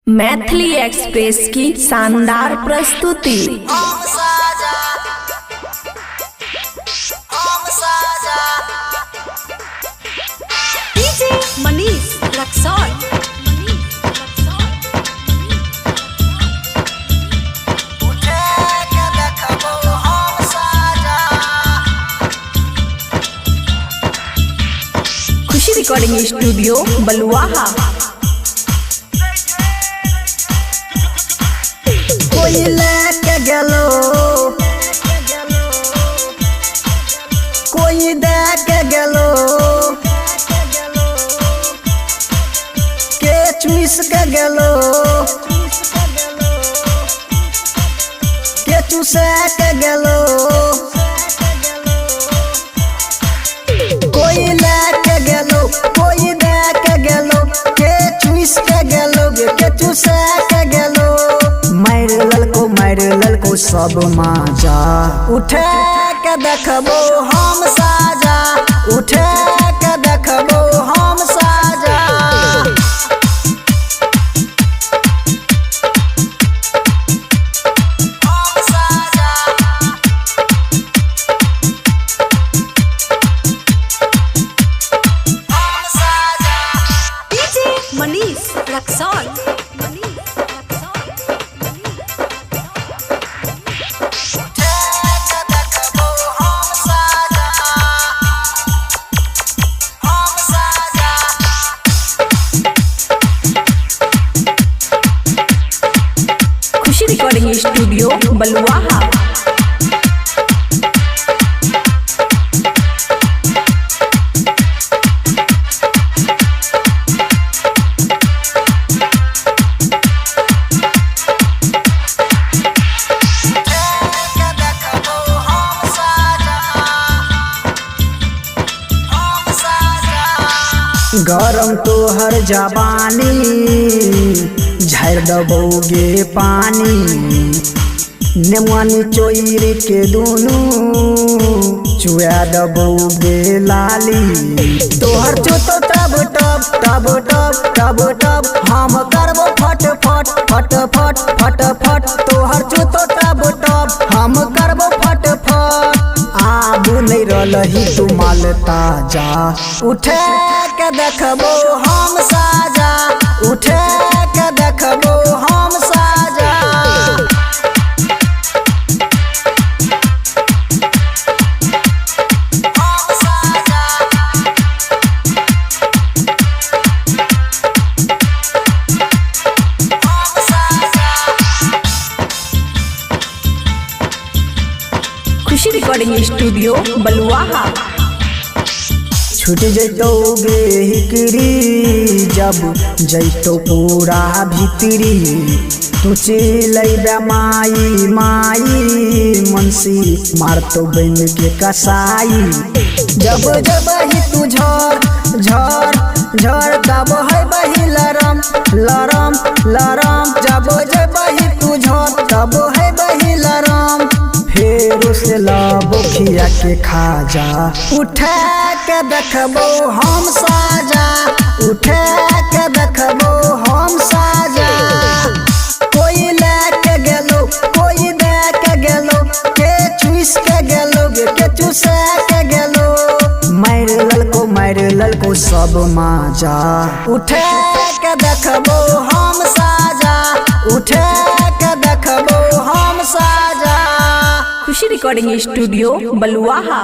Maithili express की शानदार प्रस्तुति। डीजे मनीष रक्सौल। खुशी रिकॉर्डिंग स्टूडियो बलुआहा। कोई लेके गेलो, कोई देके गेलो, के चुइस के गेलो, के चुसे के गेलो, कोई लेके गेलो, कोई देके गेलो, के चुइस के गेलो, के चुसे के गेलो। मार ललको सब माजा, उठे के देखबो हम साजा, उठे के देखबो हम साजा। हम साजा, हम साजा। डीजे मनीष रक्सौल। खुशी रिकॉर्डिंग स्टूडियो बलुआहा। गरम तोहर जवानी, झाड़ दबोगे पानी, नेमनी चोर के दूनू चुआ दबोगे लाली। तोहर चुतो टब टब टब टब टब टब, हम करबो फट फट फट फट फट फट। तोहर चुतो टब टब, हम करबो फट फट। आबू नहीं रही तू माल ताजा, उठे के देखबो हम साजा, उठे के देखबो हम साजा। हम साजा, हम साजा। खुशी रिकॉर्डिंग स्टूडियो बलुआहा। छूट जैतोगे हिकरी, जब जैतो पूरा भीतरी। तू चिलैबे माई माई, मनसी मारतो बन के कसाई। जब जब ही तू झर झर झर, तब है बही लरम लरम लरम। जब जब ही तू झर, तब है बही लरम। फेर से लाबो खिया के खाजा, उठे के देखबो हम साजा, उठे के देखबो हम साजा। कोई लेके गेलो, कोई देके गेलो, के चुइस के गेलो, के चुसे के गेलो। मार ललको सब माजा, उठे के देखबो हम साजा, उठे के देखबो हम साजा। खुशी रिकॉर्डिंग स्टूडियो बलुआहा।